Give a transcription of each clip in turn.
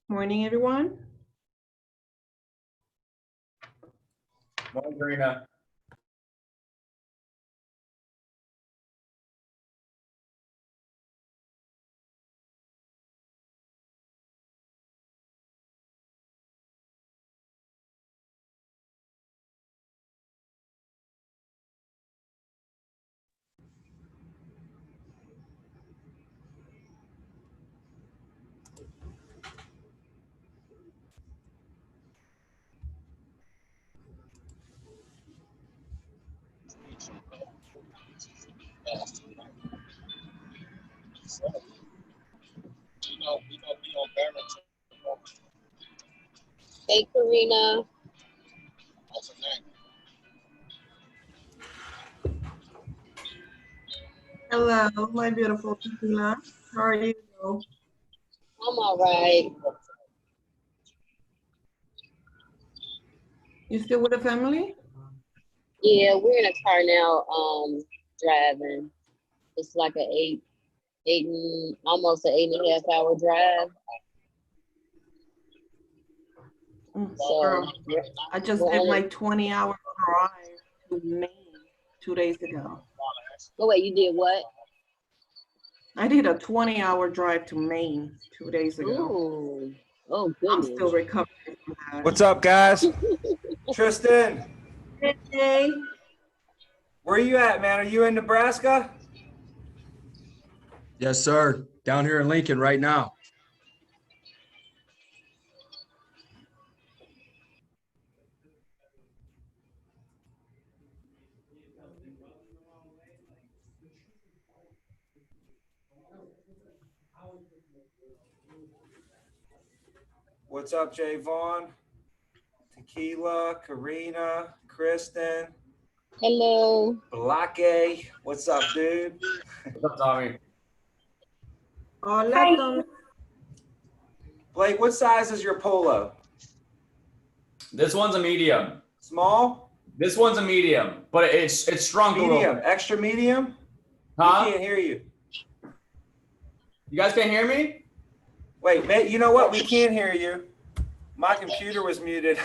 Morning, everyone. Morning, Karina. Hey, Karina. Hello, my beautiful Tina. How are you? I'm all right. You still with the family? Yeah, we're in a car now, driving. It's like almost an 8.5 hour drive. So Girl, I just we're did my only, 20-hour drive to Maine 2 days ago. oh wait, you did what? I did a 20-hour drive to Maine 2 days ago. Ooh, oh I'm goodness. still recovering from that. What's up, guys? Tristan, Hey, where are you at, man? Are you in Nebraska? Yes, sir. Down here in Lincoln right now. What's up, Jay Vaughn? Tequila, Karina, Kristen, Hello. Blake. What's up, dude? What's up, Tommy? hola, Tom. Blake, what size is your polo? This one's a medium. Small? This one's a medium, but it's shrunk a little Medium? bit. Extra medium? Huh? We can't hear you. You guys can't hear me? Wait, mate, you know what? We can't hear you. My computer was muted.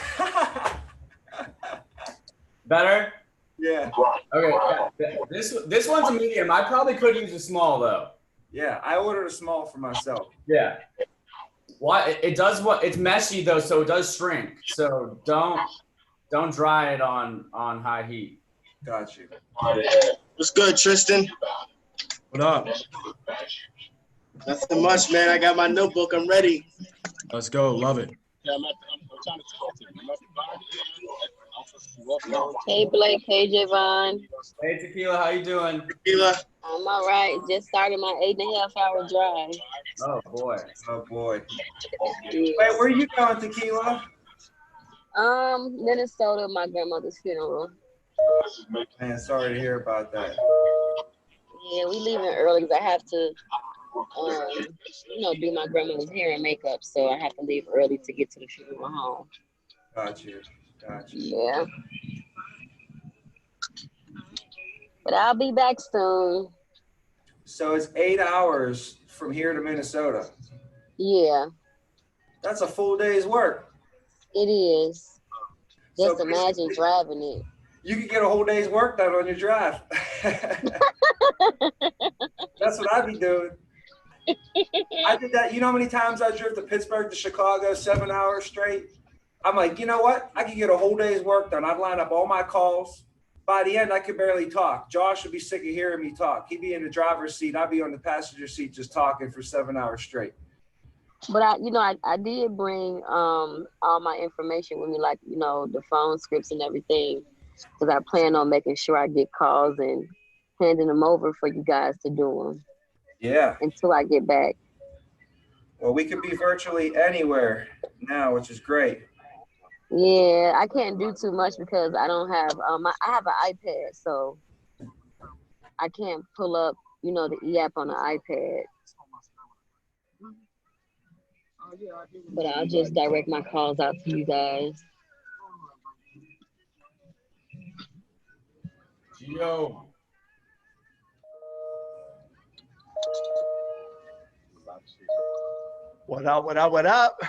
Better? Yeah. Okay. Yeah. This one's a medium. I probably could use a small though. Yeah, I ordered a small for myself. Yeah. Why it does what it's messy though, so it does shrink. So don't dry it on high heat. Got you. What's good, Tristan? What up? Nothing much, man. I got my notebook. I'm ready. Let's go. Love it. I'm trying to talk to you. Hey, Blake. Hey, Javon. Hey Tequila, how you doing? Tequila. I'm all right. Just started my 8.5 hour drive. Oh boy. Oh, boy. Yeah. Wait, where are you going, Tequila? Minnesota, my grandmother's funeral. Man, sorry to hear about that. Yeah, we leaving early because I have to, do my grandmother's hair and makeup. So I have to leave early to get to the funeral home. Got you. Got you. Yeah. But I'll be back soon. So it's 8 hours from here to Minnesota. Yeah, That's a full day's work. it is. Just So imagine driving it. you could get a whole day's work done on your drive. That's what I'd be doing. I did that. You know how many times I drove to Pittsburgh to Chicago 7 hours straight? I'm like, you know what? I could get a whole day's work done. I'd line up all my calls. By the end, I could barely talk. Josh would be sick of hearing me talk. He'd be in the driver's seat. I'd be on the passenger seat just talking for 7 hours straight. But I did bring all my information with me, like, the phone scripts and everything, because I plan on making sure I get calls and handing them over for you guys to do them Yeah. until I get back. Well, we could be virtually anywhere now, which is great. Yeah, I can't do too much because I don't have I have an iPad, so I can't pull up, the e-app on the iPad. But I'll just direct my calls out to you guys. Gio. What up, what up, what up?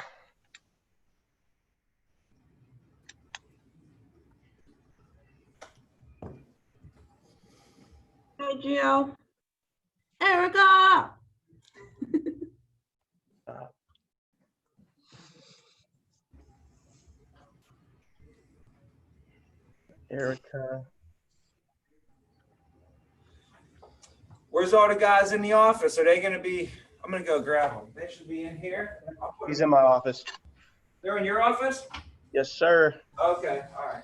Erica. Where's all the guys in the office? Are they going to be? I'm going to go grab them. They should be in here. He's in my office. They're in your office? Yes, sir. Okay. All right.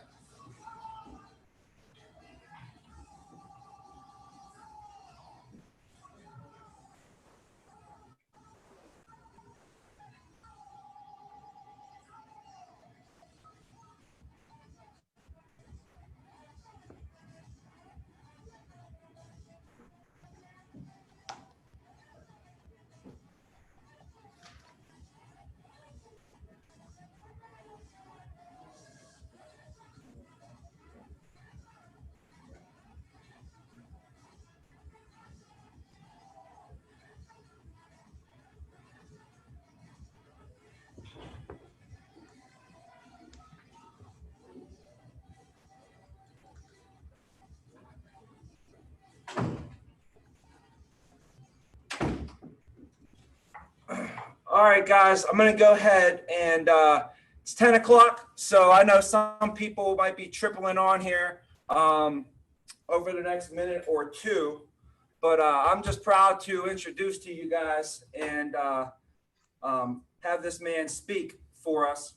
All right, guys, I'm going to go ahead and it's 10 o'clock. So I know some people might be tripling on here over the next minute or two. But I'm just proud to introduce to you guys and have this man speak for us.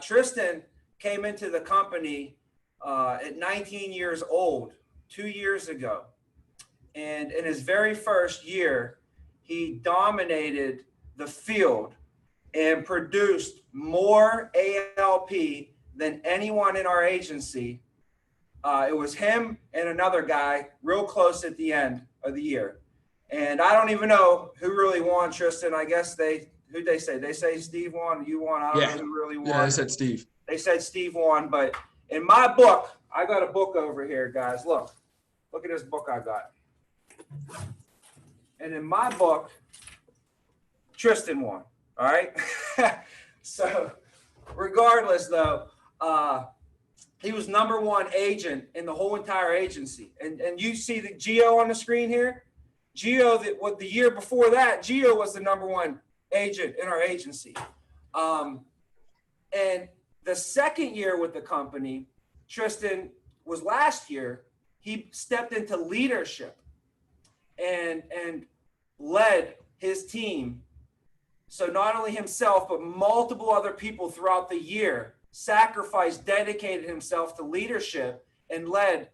Tristan came into the company at 19 years old, 2 years ago. And in his very first year, he dominated the field and produced more ALP than anyone in our agency. It was him and another guy real close at the end of the year. And I don't even know who really won, Tristan. I guess who'd they say? They say Steve won, you won. I don't know who really won. Yeah, I said Steve. They said Steve won, but in my book, I got a book over here, guys. Look at this book I got. And in my book, Tristan won. All right. So regardless though, he was #1 agent in the whole entire agency. And you see the Gio on the screen here? Gio, the year before that, Gio was the #1 agent in our agency. And the second year with the company, Tristan was last year, he stepped into leadership and led his team. So not only himself, but multiple other people throughout the year sacrificed, dedicated himself to leadership and led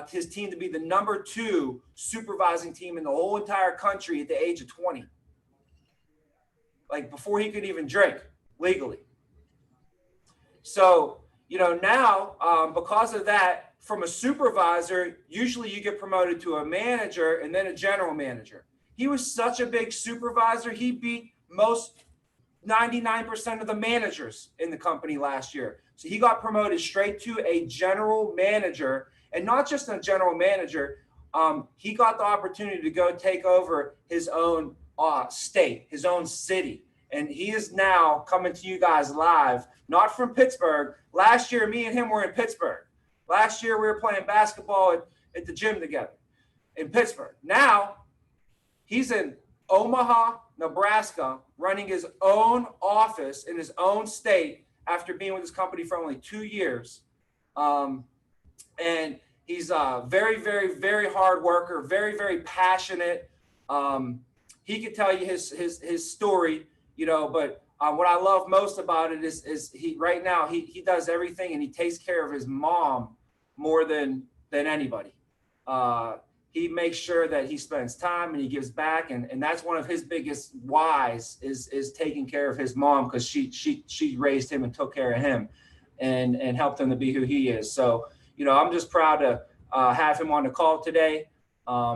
his team to be the #2 supervising team in the whole entire country at the age of 20. Like before he could even drink legally. So, now because of that, from a supervisor, usually you get promoted to a manager and then a general manager. He was such a big supervisor, he beat most 99% of the managers in the company last year. So he got promoted straight to a general manager, and not just a general manager. He got the opportunity to go take over his own state, his own city. And he is now coming to you guys live, not from Pittsburgh. Last year, me and him were in Pittsburgh. Last year, we were playing basketball at the gym together in Pittsburgh. Now, he's in Omaha, Nebraska, running his own office in his own state after being with his company for only 2 years. And he's a very, very, very hard worker, very, very passionate. He could tell you his story, but what I love most about it is he right now, he does everything and he takes care of his mom more than anybody. He makes sure that he spends time and he gives back. And that's one of his biggest whys is taking care of his mom, because she raised him and took care of him and helped him to be who he is. So, I'm just proud to have him on the call today.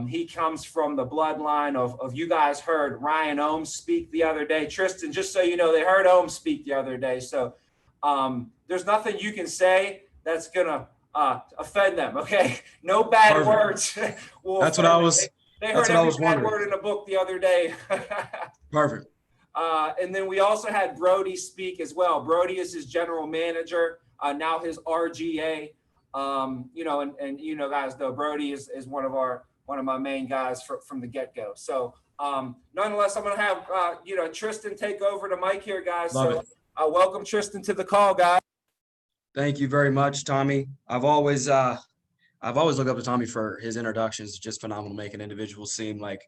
He comes from the bloodline of you guys heard Ryan Ohms speak the other day. Tristan, just so you know, they heard Ohms speak the other day. So there's nothing you can say that's going to offend them. Okay. No bad Perfect. words. That's what I was. They That's heard what I every was bad wondering. word in the book the other day. Perfect. And then we also had Brody speak as well. Brody is his general manager, now his RGA. Guys, though, Brody is one of my main guys from the get-go. So nonetheless, I'm going to have Tristan take over the mic here, guys. Love so it. welcome Tristan to the call, guys. Thank you very much, Tommy. I've always looked up to Tommy for his introductions. Just phenomenal, making individuals seem like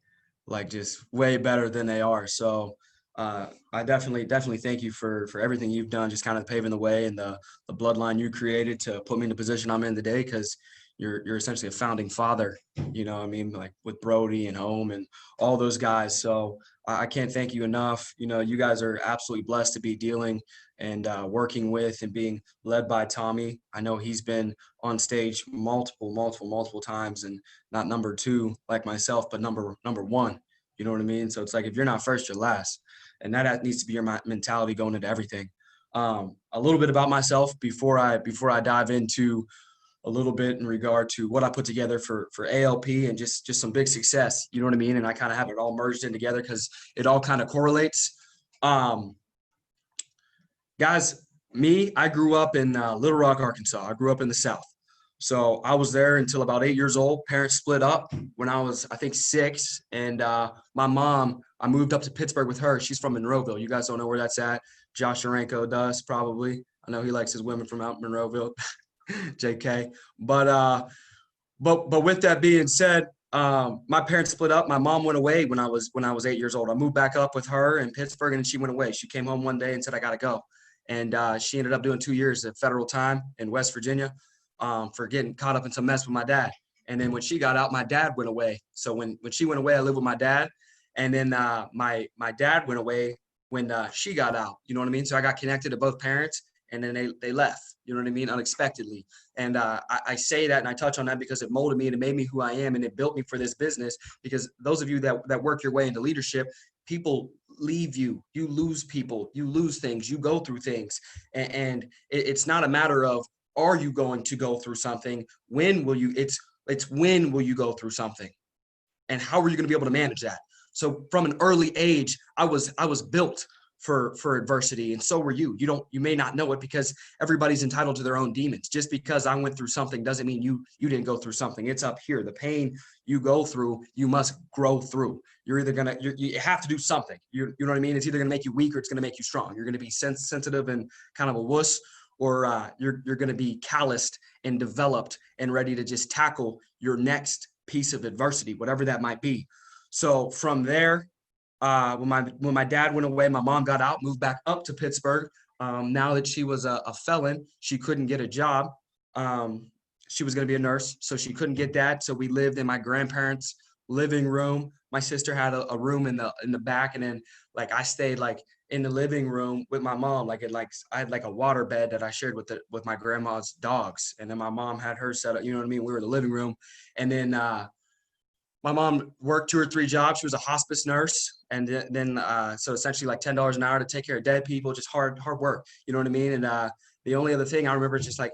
just way better than they are. So I definitely thank you for everything you've done, just kind of paving the way and the bloodline you created to put me in the position I'm in today, because you're essentially a founding father, you know what I mean, like with Brody and Home and all those guys. So I can't thank you enough. You know, you guys are absolutely blessed to be dealing and working with and being led by Tommy. I know he's been on stage multiple times, and not number two like myself, but number one. You know what I mean? So it's like, if you're not first, you're last, and that needs to be your mentality going into everything. A little bit about myself before I dive into a little bit in regard to what I put together for ALP and just some big success. You know what I mean? And I kind of have it all merged in together because it all kind of correlates. Guys, I grew up in Little Rock, Arkansas. I grew up in the South. So I was there until about 8 years old. Parents split up when I was, I think, 6. And my mom, I moved up to Pittsburgh with her. She's from Monroeville. You guys don't know where that's at. Josh Aranko does, probably. I know he likes his women from out Monroeville, JK. But with that being said, my parents split up. My mom went away when I was 8 years old. I moved back up with her in Pittsburgh, and she went away. She came home one day and said, "I got to go." And she ended up doing 2 years of federal time in West Virginia for getting caught up in some mess with my dad. And then when she got out, my dad went away. So when she went away, I lived with my dad. And then my dad went away when she got out. You know what I mean? So I got connected to both parents, and then they left. You know what I mean? Unexpectedly. And I say that and I touch on that because it molded me and it made me who I am, and it built me for this business. Because those of you that work your way into leadership, people leave you, you lose people, you lose things, you go through things. And it's not a matter of, are you going to go through something? When will you, it's when will you go through something? And how are you going to be able to manage that? So from an early age, I was built for adversity, and so were you. You may not know it because everybody's entitled to their own demons. Just because I went through something doesn't mean you didn't go through something. It's up here. The pain you go through, you must grow through. You're either you have to do something. You know what I mean? It's either going to make you weak or it's going to make you strong. You're going to be sensitive and kind of a wuss, or you're going to be calloused and developed and ready to just tackle your next piece of adversity, whatever that might be. So from there, when my dad went away, my mom got out, moved back up to Pittsburgh. Now that she was a felon, she couldn't get a job. She was going to be a nurse, so she couldn't get that. So we lived in my grandparents' living room. My sister had a room in the back, and then like I stayed like in the living room with my mom. I had like a water bed that I shared with my grandma's dogs, and then my mom had her set up. You know what I mean? We were in the living room, and then my mom worked 2 or 3 jobs. She was a hospice nurse, and then so essentially like $10 an hour to take care of dead people, just hard work. You know what I mean? And the only other thing I remember is just like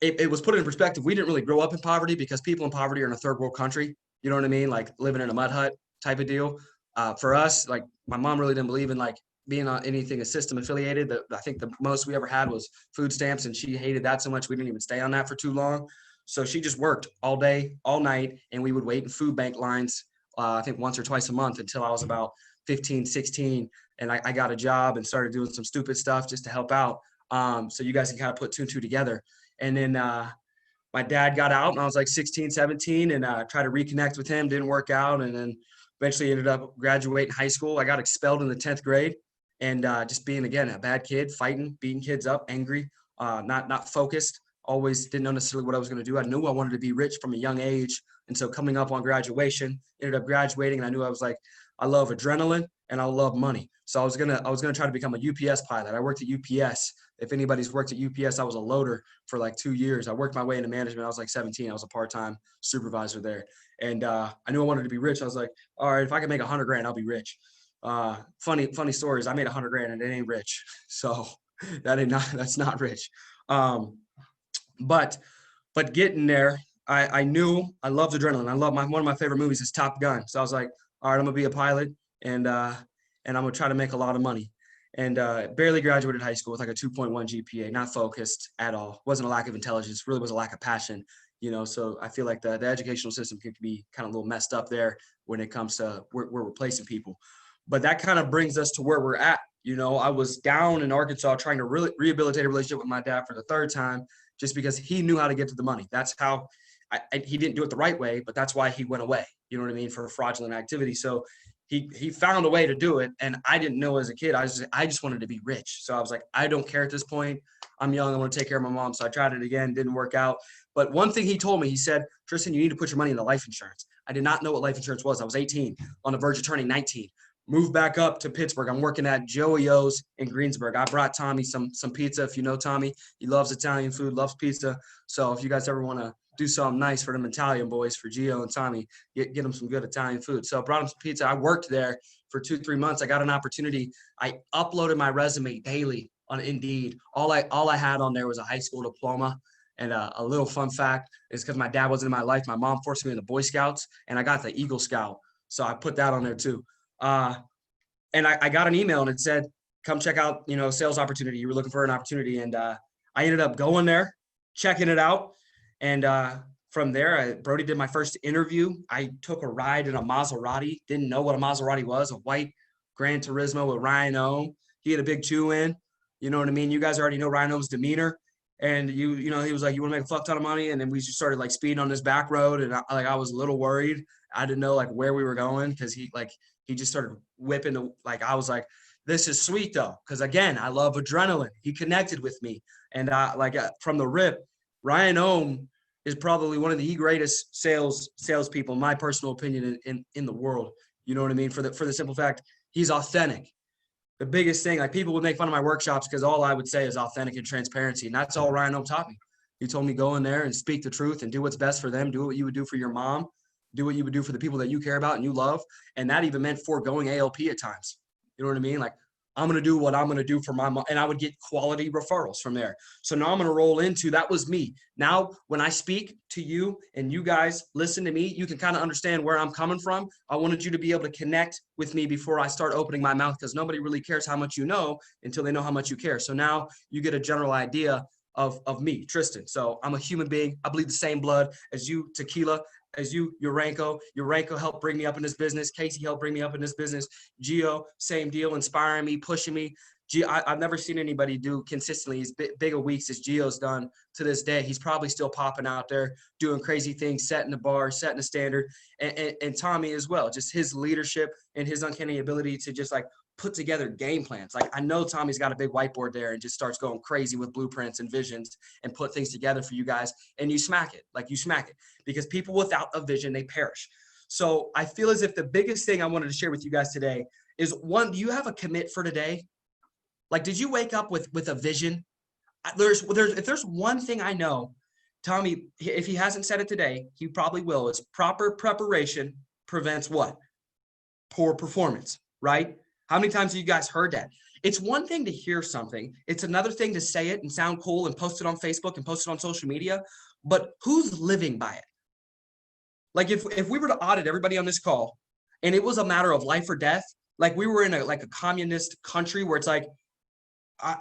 it was put in perspective. We didn't really grow up in poverty because people in poverty are in a third world country. You know what I mean? Like living in a mud hut type of deal. For us, like my mom really didn't believe in like being on anything as system affiliated. I think the most we ever had was food stamps, and she hated that so much we didn't even stay on that for too long. So she just worked all day, all night, and we would wait in food bank lines, I think once or twice a month until I was about 15, 16. And I got a job and started doing some stupid stuff just to help out. So you guys can kind of put 2 and 2 together. And then my dad got out and I was like 16, 17, and tried to reconnect with him. Didn't work out. And then eventually ended up graduating high school. I got expelled in the 10th grade, and just being, again, a bad kid, fighting, beating kids up, angry, not focused. Always didn't know necessarily what I was going to do. I knew I wanted to be rich from a young age. And so coming up on graduation, ended up graduating, and I knew I was like, I love adrenaline and I love money. So I was gonna try to become a UPS pilot. I worked at UPS. If anybody's worked at UPS, I was a loader for like 2 years. I worked my way into management. I was like 17. I was a part-time supervisor there. And I knew I wanted to be rich. I was like, all right, if I can make $100,000, I'll be rich. Funny stories. I made $100,000 and it ain't rich. So that's not rich. But getting there, I knew I loved adrenaline. One of my favorite movies is Top Gun. So I was like, all right, I'm gonna be a pilot, and I'm gonna try to make a lot of money. And barely graduated high school with like a 2.1 GPA, not focused at all. Wasn't a lack of intelligence, really was a lack of passion. You know, so I feel like the educational system can be kind of a little messed up there when it comes to we're replacing people. But that kind of brings us to where we're at You know, I was down in Arkansas trying to really rehabilitate a relationship with my dad for the third time, just because he knew how to get to the money. That's how he didn't do it the right way, but that's why he went away. You know what I mean? For fraudulent activity. So he found a way to do it. And I didn't know as a kid, I just wanted to be rich. So I was like, I don't care at this point. I'm young. I want to take care of my mom. So I tried it again, didn't work out. But one thing he told me, he said, Tristan, you need to put your money into life insurance. I did not know what life insurance was. I was 18, on the verge of turning 19. Moved back up to Pittsburgh. I'm working at Joey O's in Greensburg. I brought Tommy some pizza. If you know Tommy, he loves Italian food, loves pizza. So if you guys ever want to do something nice for them Italian boys, for Gio and Tommy, get them some good Italian food. So I brought them some pizza. I worked there for 2-3 months. I got an opportunity. I uploaded my resume daily on Indeed. All I had on there was a high school diploma. And a little fun fact is because my dad wasn't in my life, my mom forced me in the Boy Scouts, and I got the Eagle Scout. So I put that on there too. And I got an email and it said, come check out, sales opportunity. You were looking for an opportunity. And I ended up going there, checking it out. And from there, Brody did my first interview. I took a ride in a Maserati. Didn't know what a Maserati was, a white Gran Turismo with Ryan Ohm. He had a big chew in. You know what I mean? You guys already know Ryan Ohm's demeanor. And he was like, you want to make a fuck ton of money? And then we just started like speeding on this back road. And I was a little worried. I didn't know like where we were going, because he just started whipping I was like, this is sweet though. Cause again, I love adrenaline. He connected with me. And from the rip, Ryan Ohm is probably one of the greatest salespeople, in my personal opinion, in the world. You know what I mean? For the simple fact, he's authentic. The biggest thing, like people would make fun of my workshops because all I would say is authentic and transparency. And that's all Ryan Ohm taught me. He told me go in there and speak the truth and do what's best for them. Do what you would do for your mom. Do what you would do for the people that you care about and you love. And that even meant foregoing ALP at times. You know what I mean? Like, I'm going to do what I'm going to do for my mom. And I would get quality referrals from there. So now I'm going to roll into, that was me. Now, when I speak to you and you guys listen to me, you can kind of understand where I'm coming from. I wanted you to be able to connect with me before I start opening my mouth, because nobody really cares how much you know until they know how much you care. So now you get a general idea of me, Tristan. So I'm a human being. I bleed the same blood as you, Tequila, as you, Uranko. Uranko helped bring me up in this business. Casey helped bring me up in this business. Gio, same deal, inspiring me, pushing me. I've never seen anybody do consistently as big a weeks as Gio's done to this day. He's probably still popping out there doing crazy things, setting the bar, setting the standard. And Tommy as well, just his leadership and his uncanny ability to just like put together game plans. Like, I know Tommy's got a big whiteboard there and just starts going crazy with blueprints and visions and put things together for you guys, and you smack it. Like, you smack it, because people without a vision, they perish. So I feel as if the biggest thing I wanted to share with you guys today is, one, do you have a commit for today? Like, did you wake up with a vision? If there's one thing I know, Tommy, if he hasn't said it today, he probably will. It's proper preparation prevents what? Poor performance, right? How many times have you guys heard that? It's one thing to hear something. It's another thing to say it and sound cool and post it on Facebook and post it on social media. But who's living by it? Like, if we were to audit everybody on this call and it was a matter of life or death, like we were in a communist country where it's like,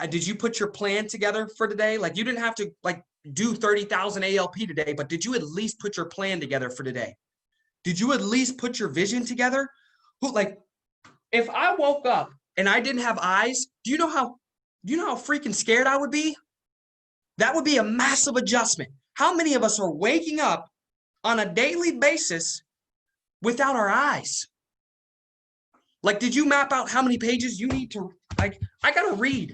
did you put your plan together for today? Like, you didn't have to like do 30,000 ALP today, but did you at least put your plan together for today? Did you at least put your vision together? If I woke up and I didn't have eyes, do you know how freaking scared I would be? That would be a massive adjustment. How many of us are waking up on a daily basis without our eyes? Like, did you map out how many pages you need to, like, I gotta read.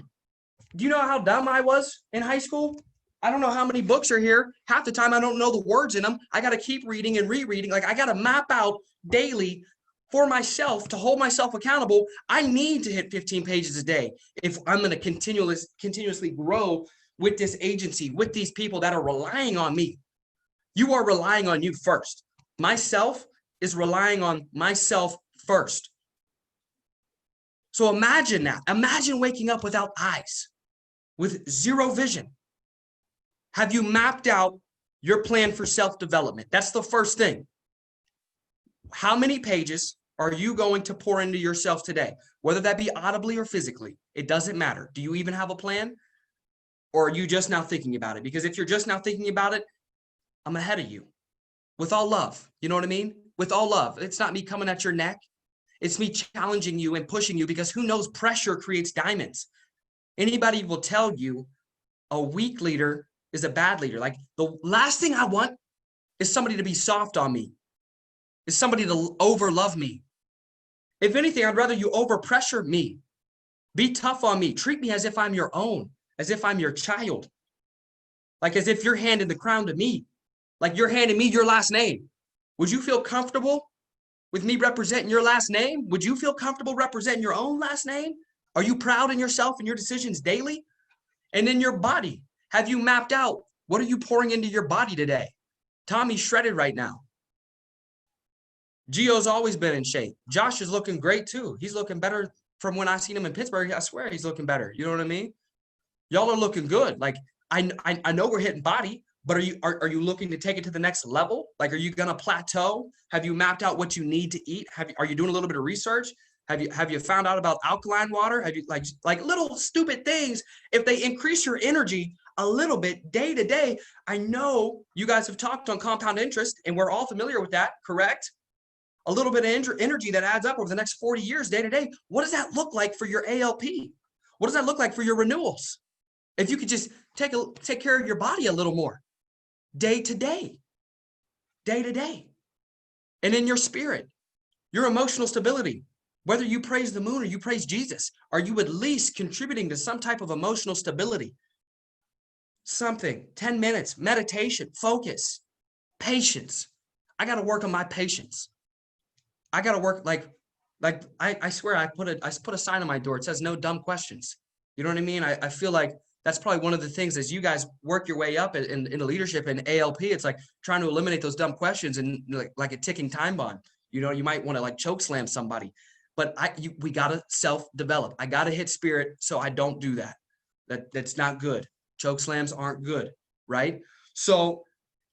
Do you know how dumb I was in high school? I don't know how many books are here. Half the time I don't know the words in them. I gotta keep reading and rereading. Like, I gotta map out daily for myself to hold myself accountable. I need to hit 15 pages a day if I'm going to continuously grow with this agency, with these people that are relying on me. You are relying on you first. Myself is relying on myself first. So imagine that. Imagine waking up without eyes, with zero vision. Have you mapped out your plan for self-development? That's the first thing. How many pages are you going to pour into yourself today? Whether that be audibly or physically, it doesn't matter. Do you even have a plan? Or are you just now thinking about it? Because if you're just now thinking about it, I'm ahead of you. With all love. You know what I mean? With all love. It's not me coming at your neck. It's me challenging you and pushing you, because who knows, pressure creates diamonds. Anybody will tell you a weak leader is a bad leader. Like, the last thing I want is somebody to be soft on me, is somebody to over love me. If anything, I'd rather you over pressure me. Be tough on me. Treat me as if I'm your own, as if I'm your child. Like as if you're handing the crown to me, like you're handing me your last name. Would you feel comfortable with me representing your last name? Would you feel comfortable representing your own last name? Are you proud in yourself and your decisions daily? And in your body, have you mapped out, what are you pouring into your body today? Tommy's shredded right now. Gio's always been in shape. Josh is looking great too. He's looking better from when I seen him in Pittsburgh. I swear he's looking better. You know what I mean? Y'all are looking good. Like, I know we're hitting body, but are you looking to take it to the next level? Like, are you gonna plateau? Have you mapped out what you need to eat? Are you doing a little bit of research? Have you found out about alkaline water? Have you like little stupid things? If they increase your energy a little bit day to day, I know you guys have talked on compound interest, and we're all familiar with that, correct? A little bit of energy that adds up over the next 40 years, day to day. What does that look like for your ALP? What does that look like for your renewals? If you could just take care of your body a little more, day to day, and in your spirit, your emotional stability. Whether you praise the moon or you praise Jesus, are you at least contributing to some type of emotional stability? Something, 10 minutes, meditation, focus, patience. I got to work on my patience. I got to work I swear I put a sign on my door. It says no dumb questions. You know what I mean? I feel like that's probably one of the things as you guys work your way up in leadership and ALP, it's like trying to eliminate those dumb questions and like a ticking time bomb. You know, you might want to like choke slam somebody, but we got to self-develop. I got to hit spirit so I don't do that. That's not good. Choke slams aren't good, right? So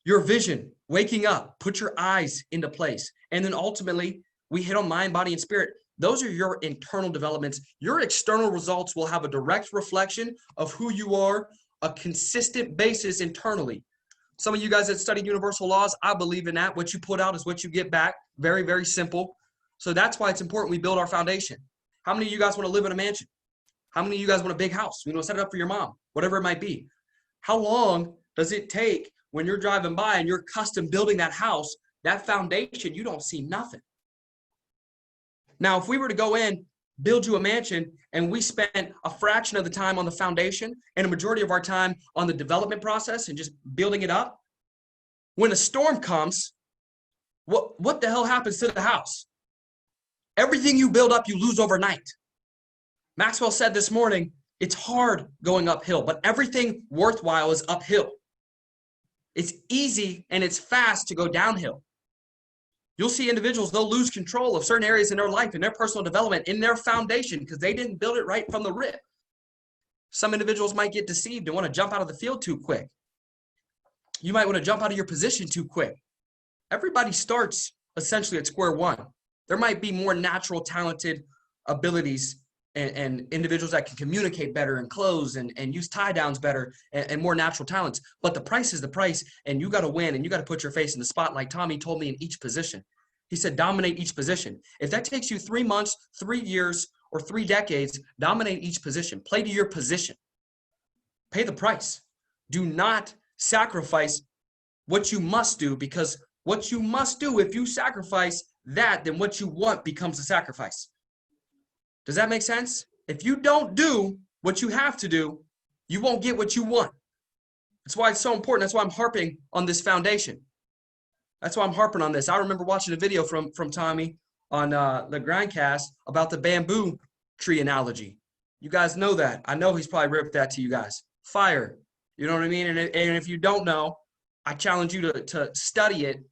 your vision, waking up, put your eyes into place. And then ultimately we hit on mind, body, and spirit. Those are your internal developments. Your external results will have a direct reflection of who you are, a consistent basis internally. Some of you guys that study universal laws, I believe in that. What you put out is what you get back. Very, very simple. So that's why it's important we build our foundation. How many of you guys want to live in a mansion? How many of you guys want a big house? You know, set it up for your mom, whatever it might be. How long does it take when you're driving by and you're custom building that house, that foundation, you don't see nothing. Now, if we were to go in, build you a mansion, and we spent a fraction of the time on the foundation and a majority of our time on the development process and just building it up, when a storm comes, what the hell happens to the house? Everything you build up, you lose overnight. Maxwell said this morning, it's hard going uphill, but everything worthwhile is uphill. It's easy and it's fast to go downhill. You'll see individuals, they'll lose control of certain areas in their life, in their personal development, in their foundation, because they didn't build it right from the rip. Some individuals might get deceived and want to jump out of the field too quick. You might want to jump out of your position too quick. Everybody starts essentially at square one. There might be more natural, talented abilities and individuals that can communicate better and close and use tie downs better and more natural talents. But the price is the price, and you got to win, and you got to put your face in the spotlight. Tommy told me in each position. He said, dominate each position. If that takes you 3 months, 3 years, or 3 decades, dominate each position. Play to your position. Pay the price. Do not sacrifice what you must do, because what you must do, if you sacrifice that, then what you want becomes a sacrifice. Does that make sense? If you don't do what you have to do, you won't get what you want. That's why it's so important. That's why I'm harping on this foundation. That's why I'm harping on this. I remember watching a video from Tommy on the Grindcast about the bamboo tree analogy. You guys know that. I know he's probably ripped that to you guys. Fire. You know what I mean? And if you don't know, I challenge you to study it,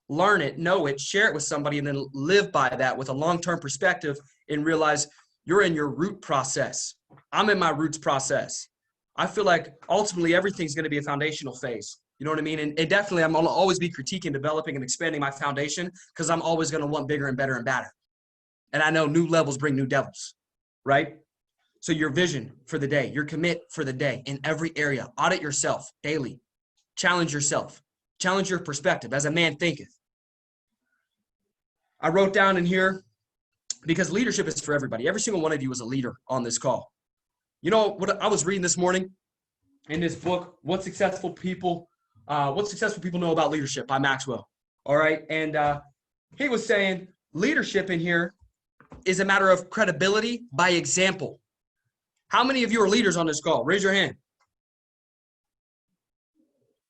learn it, know it, share it with somebody, and then live by that with a long-term perspective and realize you're in your root process. I'm in my roots process. I feel like ultimately everything's going to be a foundational phase. You know what I mean? And definitely I'm going to always be critiquing, developing, and expanding my foundation, because I'm always going to want bigger and better and better. And I know new levels bring new devils, right? So your vision for the day, your commit for the day in every area, audit yourself daily, challenge yourself, challenge your perspective as a man thinketh. I wrote down in here, because leadership is for everybody. Every single one of you is a leader on this call. You know what I was reading this morning in this book, What Successful People Know About Leadership by Maxwell. All right. And he was saying leadership in here is a matter of credibility by example. How many of you are leaders on this call? Raise your hand.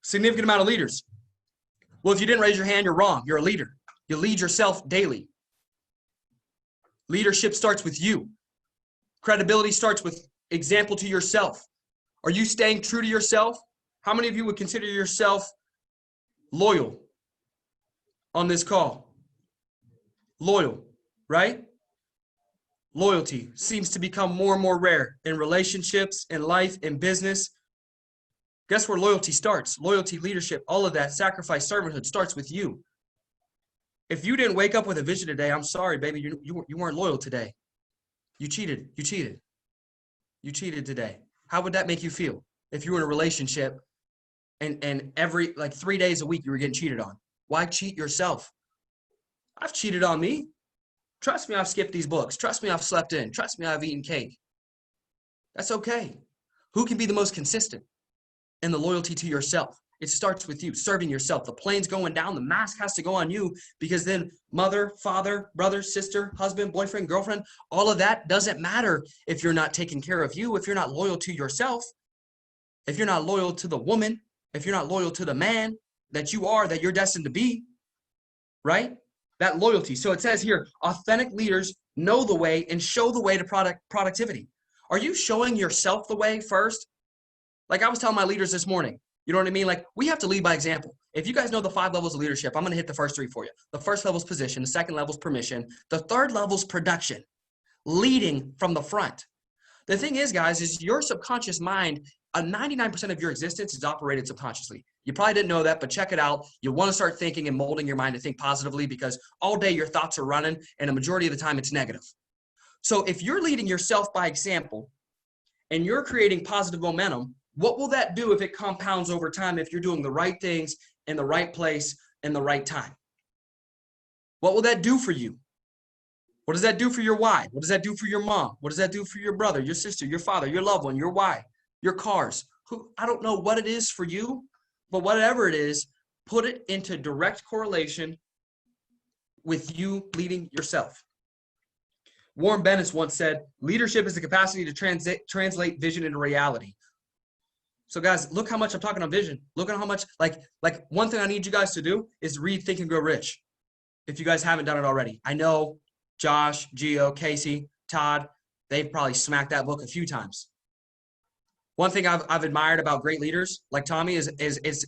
Significant amount of leaders. Well, if you didn't raise your hand, you're wrong. You're a leader. You lead yourself daily. Leadership starts with you. Credibility starts with example to yourself. Are you staying true to yourself? How many of you would consider yourself loyal on this call? Loyal, right? Loyalty seems to become more and more rare in relationships, in life, in business. Guess where loyalty starts? Loyalty, leadership, all of that, sacrifice, servanthood starts with you. If you didn't wake up with a vision today, I'm sorry, baby, you weren't loyal today. You cheated. You cheated. You cheated today. How would that make you feel if you were in a relationship and every 3 days a week you were getting cheated on? Why cheat yourself? I've cheated on me. Trust me, I've skipped these books. Trust me, I've slept in. Trust me, I've eaten cake. That's okay. Who can be the most consistent in the loyalty to yourself? It starts with you, serving yourself. The plane's going down. The mask has to go on you, because then mother, father, brother, sister, husband, boyfriend, girlfriend, all of that doesn't matter if you're not taking care of you, if you're not loyal to yourself, if you're not loyal to the woman, if you're not loyal to the man that you're destined to be, right? That loyalty. So it says here, authentic leaders know the way and show the way to productivity. Are you showing yourself the way first? Like I was telling my leaders this morning, you know what I mean? Like we have to lead by example. If you guys know the 5 levels of leadership, I'm going to hit the first 3 for you. The first level is position. The second level is permission. The third level is production, leading from the front. The thing is, guys, is your subconscious mind, 99% of your existence is operated subconsciously. You probably didn't know that, but check it out. You want to start thinking and molding your mind to think positively, because all day your thoughts are running and a majority of the time it's negative. So if you're leading yourself by example and you're creating positive momentum, what will that do if it compounds over time if you're doing the right things in the right place in the right time? What will that do for you? What does that do for your why? What does that do for your mom? What does that do for your brother, your sister, your father, your loved one, your why, your cars? I don't know what it is for you, but whatever it is, put it into direct correlation with you leading yourself. Warren Bennis once said, leadership is the capacity to translate vision into reality. So guys, look how much I'm talking on vision. Look at how much, like one thing I need you guys to do is read Think and Grow Rich. If you guys haven't done it already. I know Josh, Gio, Casey, Todd, they've probably smacked that book a few times. One thing I've admired about great leaders like Tommy is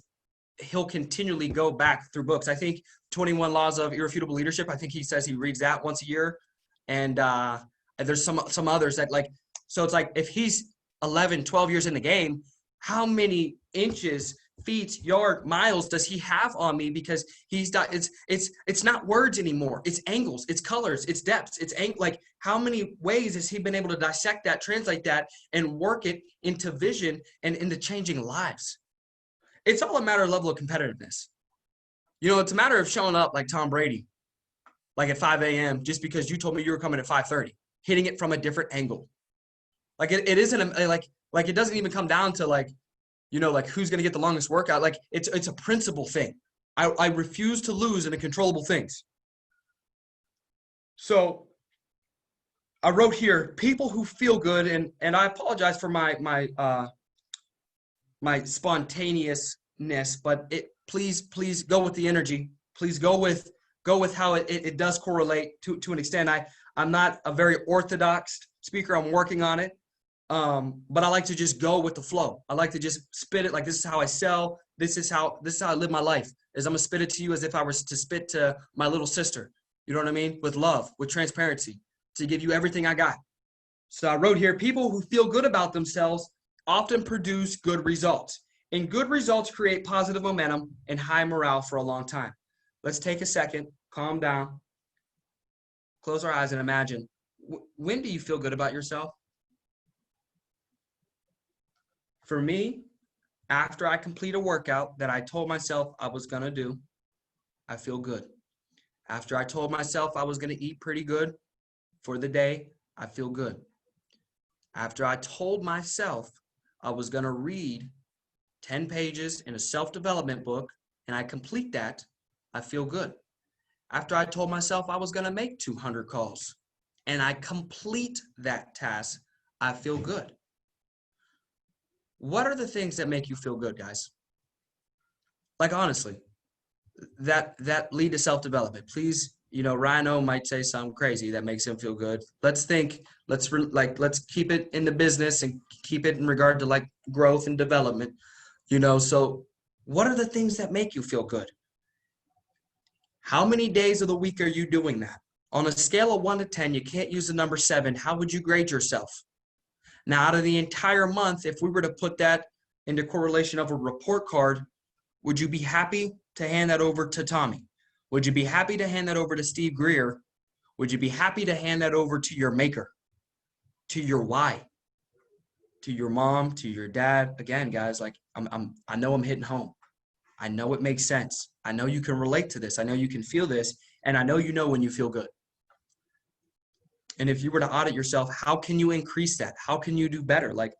he'll continually go back through books. I think 21 Laws of Irrefutable Leadership, I think he says he reads that once a year. And there's some others that so it's like if he's 11, 12 years in the game, how many inches, feet, yard, miles does he have on me? Because it's not words anymore. It's angles, it's colors, it's depths, it's how many ways has he been able to dissect that, translate that, and work it into vision and into changing lives? It's all a matter of level of competitiveness. You know, it's a matter of showing up like Tom Brady, like at 5 a.m. just because you told me you were coming at 5:30, hitting it from a different angle. Like it isn't like it doesn't even come down to who's going to get the longest workout. Like it's a principle thing. I refuse to lose in the controllable things. So I wrote here, people who feel good, and I apologize for my spontaneousness, but please go with the energy. Please go with how it does correlate to an extent. I'm not a very orthodox speaker. I'm working on it. But I like to just go with the flow. I like to just spit it like this is how I sell. This is how I live my life. Is I'm gonna spit it to you as if I was to spit to my little sister. You know what I mean? With love, with transparency, to give you everything I got. So I wrote here, people who feel good about themselves often produce good results. And good results create positive momentum and high morale for a long time. Let's take a second, calm down, close our eyes and imagine. When do you feel good about yourself? For me, after I complete a workout that I told myself I was going to do, I feel good. After I told myself I was going to eat pretty good, for the day, I feel good. After I told myself I was going to read 10 pages in a self-development book and I complete that, I feel good. After I told myself I was going to make 200 calls and I complete that task, I feel good. What are the things that make you feel good, guys? Like, honestly, that lead to self-development. Please, Rhino might say something crazy that makes him feel good. Let's think, let's keep it in the business and keep it in regard to like growth and development, so what are the things that make you feel good? How many days of the week are you doing that? On a scale of 1 to 10, you can't use the number 7. How would you grade yourself? Now, out of the entire month, if we were to put that into correlation of a report card, would you be happy to hand that over to Tommy? Would you be happy to hand that over to Steve Greer? Would you be happy to hand that over to your maker, to your why, to your mom, to your dad? Again, guys, like I know I'm hitting home. I know it makes sense. I know you can relate to this. I know you can feel this, and I know when you feel good. And if you were to audit yourself, how can you increase that? How can you do better? Like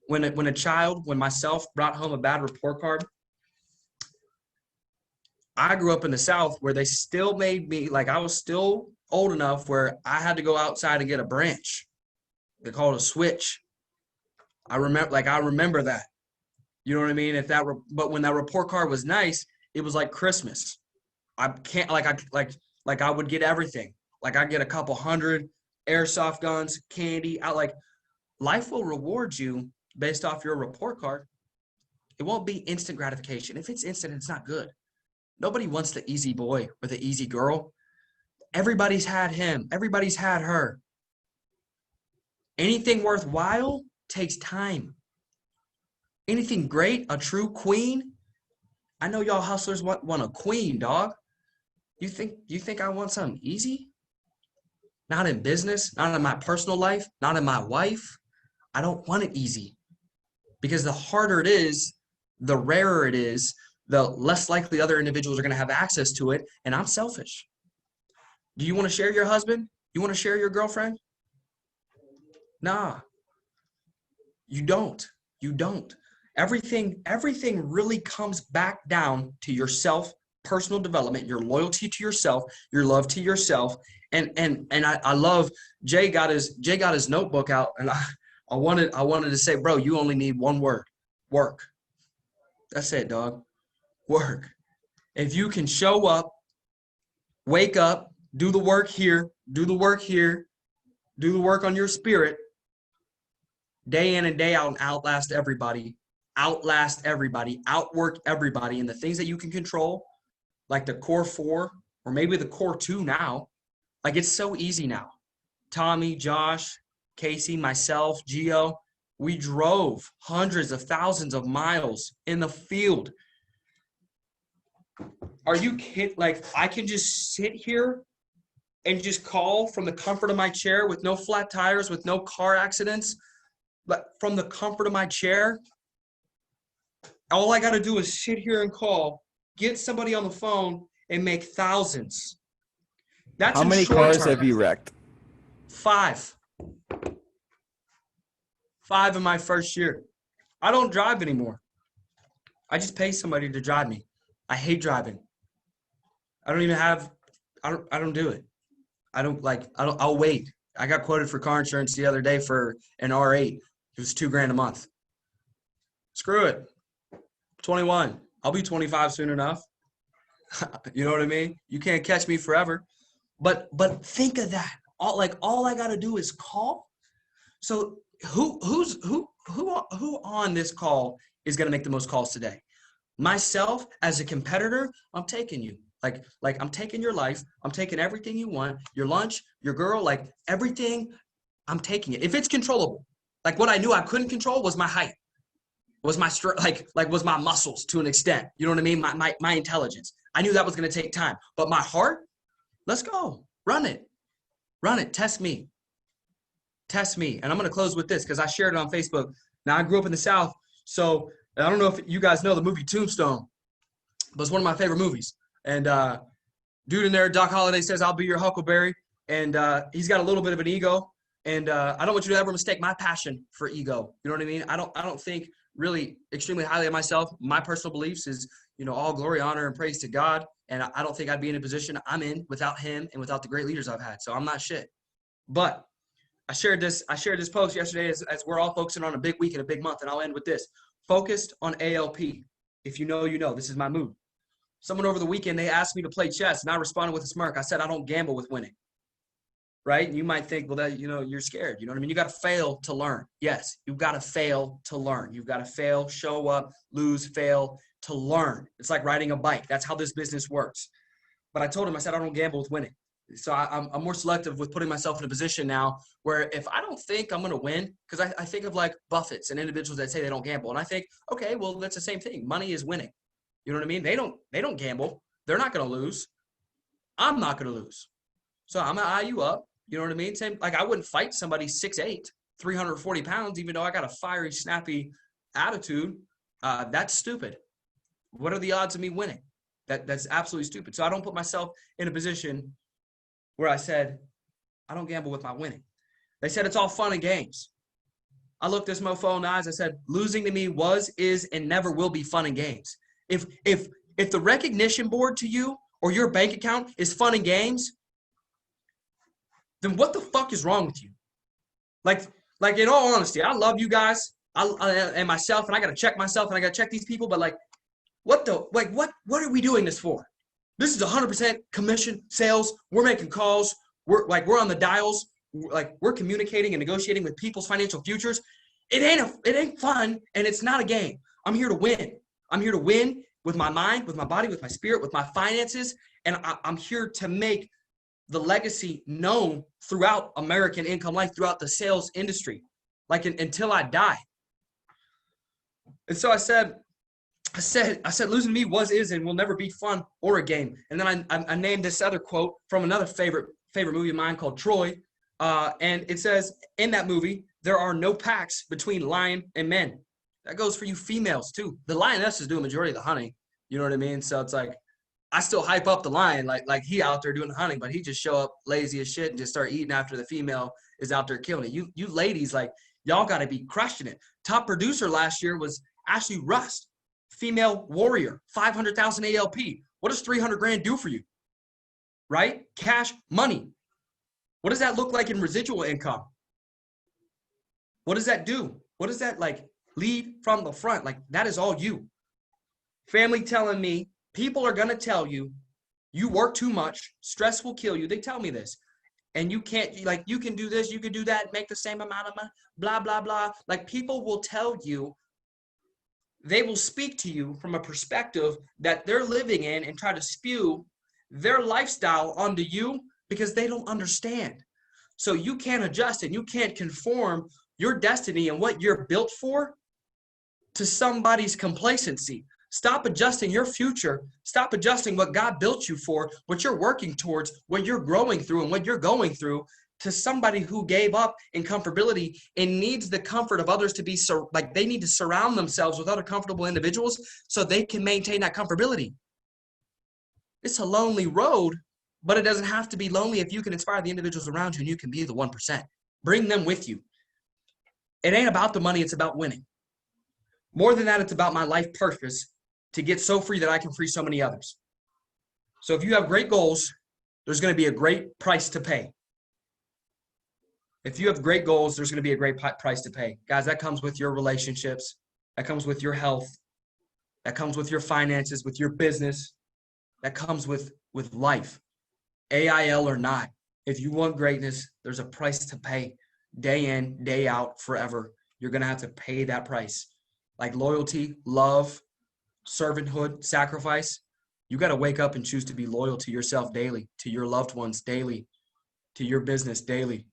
when myself brought home a bad report card, I grew up in the South where they still made me, like I was still old enough where I had to go outside and get a branch. They call it a switch. I remember that. You know what I mean? But when that report card was nice, it was like Christmas. I can't I would get everything. Like I get a couple hundred airsoft guns, candy. Life will reward you based off your report card. It won't be instant gratification. If it's instant, it's not good. Nobody wants the easy boy or the easy girl. Everybody's had him. Everybody's had her. Anything worthwhile takes time. Anything great, a true queen. I know y'all hustlers want a queen, dog. You think I want something easy? Not in business, not in my personal life, not in my wife. I don't want it easy. Because the harder it is, the rarer it is, the less likely other individuals are going to have access to it, and I'm selfish. Do you want to share your husband? You want to share your girlfriend? Nah. You don't. You don't. Everything really comes back down to yourself, personal development, your loyalty to yourself, your love to yourself. And I love Jay got his notebook out, and I wanted to say, bro, you only need one word: work. That's it, dog. Work. If you can show up, wake up, do the work here, do the work here, do the work on your spirit, day in and day out, and outlast everybody, outwork everybody, and the things that you can control, like the core 4 or maybe the core 2 now, like it's so easy now. Tommy, Josh, Casey, myself, Gio, we drove hundreds of thousands of miles in the field. Are you kidding? Like, I can just sit here and just call from the comfort of my chair with no flat tires, with no car accidents, but from the comfort of my chair. All I got to do is sit here and call, get somebody on the phone, and make thousands. That's How many cars have you wrecked? 5. 5 in my first year. I don't drive anymore. I just pay somebody to drive me. I hate driving. I don't do it. I'll wait. I got quoted for car insurance the other day for an R8. It was $2,000 a month. Screw it. 21. I'll be 25 soon enough. You know what I mean? You can't catch me forever. But think of that. All I got to do is call. So who on this call is going to make the most calls today? Myself as a competitor, I'm taking you. Like I'm taking your life. I'm taking everything you want, your lunch, your girl, like everything. I'm taking it. If it's controllable, like what I knew I couldn't control was my height, was my was my muscles to an extent. You know what I mean? My intelligence. I knew that was going to take time, but my heart, let's go. Run it. Test me. And I'm going to close with this because I shared it on Facebook. Now I grew up in the South. So I don't know if you guys know the movie Tombstone, but it's one of my favorite movies. And dude in there, Doc Holliday says, "I'll be your Huckleberry." and he's got a little bit of an ego. And I don't want you to ever mistake my passion for ego. You know what I mean? I don't think really extremely highly of myself. My personal beliefs is, all glory, honor, and praise to God. And I don't think I'd be in a position I'm in without him and without the great leaders I've had. So I'm not shit. But I shared this post yesterday as we're all focusing on a big week and a big month. And I'll end with this. Focused on ALP. If you know, you know. This is my mood. Someone over the weekend, they asked me to play chess, and I responded with a smirk. I said, I don't gamble with winning. Right? And you might think, well, that, you're scared. You know what I mean? You got to fail to learn. Yes, you've got to fail to learn. You've got to fail, show up, lose, fail to learn. It's like riding a bike. That's how this business works. But I told him, I said, I don't gamble with winning. So I'm more selective with putting myself in a position now where if I don't think I'm going to win, because I think of like Buffett's and individuals that say they don't gamble. And I think, okay, well, that's the same thing. Money is winning. You know what I mean? They don't gamble. They're not going to lose. I'm not going to lose. So I'm going to eye you up. You know what I mean? Same, like I wouldn't fight somebody 6'8", 340 pounds, even though I got a fiery, snappy attitude. That's stupid. What are the odds of me winning? That's absolutely stupid. So I don't put myself in a position where I said, I don't gamble with my winning. They said it's all fun and games. I looked this mofo in the eyes. I said, losing to me was, is, and never will be fun and games. If the recognition board to you or your bank account is fun and games, then what the fuck is wrong with you? Like in all honesty, I love you guys and myself, and I got to check myself and I got to check these people. But what are we doing this for? This is 100% commission sales. We're making calls. We're on the dials. We're communicating and negotiating with people's financial futures. It ain't fun, and it's not a game. I'm here to win. I'm here to win with my mind, with my body, with my spirit, with my finances, and I'm here to make the legacy known throughout American income life, throughout the sales industry, until I die. And so I said, losing to me was, is, and will never be fun or a game. And then I named this other quote from another favorite movie of mine called Troy. And it says, in that movie, there are no packs between lion and men. That goes for you females too. The lionesses do a majority of the hunting. You know what I mean? So it's like, I still hype up the lion, like he out there doing the hunting, but he just show up lazy as shit and just start eating after the female is out there killing it. You ladies, y'all got to be crushing it. Top producer last year was Ashley Rust, female warrior, 500,000 ALP. What does 300 grand do for you? Right? Cash money. What does that look like in residual income? What does that do? What does that lead from the front? That is all you. Family telling me, people are going to tell you, you work too much, stress will kill you. They tell me this. And you can't, you can do this, you can do that, make the same amount of money, blah, blah, blah. People will tell you, they will speak to you from a perspective that they're living in and try to spew their lifestyle onto you because they don't understand. So you can't adjust and you can't conform your destiny and what you're built for to somebody's complacency. Stop adjusting your future. Stop adjusting what God built you for, what you're working towards, what you're growing through and what you're going through to somebody who gave up in comfortability and needs the comfort of others to be they need to surround themselves with other comfortable individuals so they can maintain that comfortability. It's a lonely road, but it doesn't have to be lonely if you can inspire the individuals around you and you can be the 1%. Bring them with you. It ain't about the money, it's about winning. More than that, it's about my life purpose to get so free that I can free so many others. So if you have great goals, there's going to be a great price to pay. If you have great goals, there's going to be a great price to pay. Guys, that comes with your relationships. That comes with your health. That comes with your finances, with your business. That comes with life. AIL or not. If you want greatness, there's a price to pay. Day in, day out, forever. You're going to have to pay that price. Like loyalty, love, servanthood, sacrifice. You got to wake up and choose to be loyal to yourself daily, to your loved ones daily, to your business daily.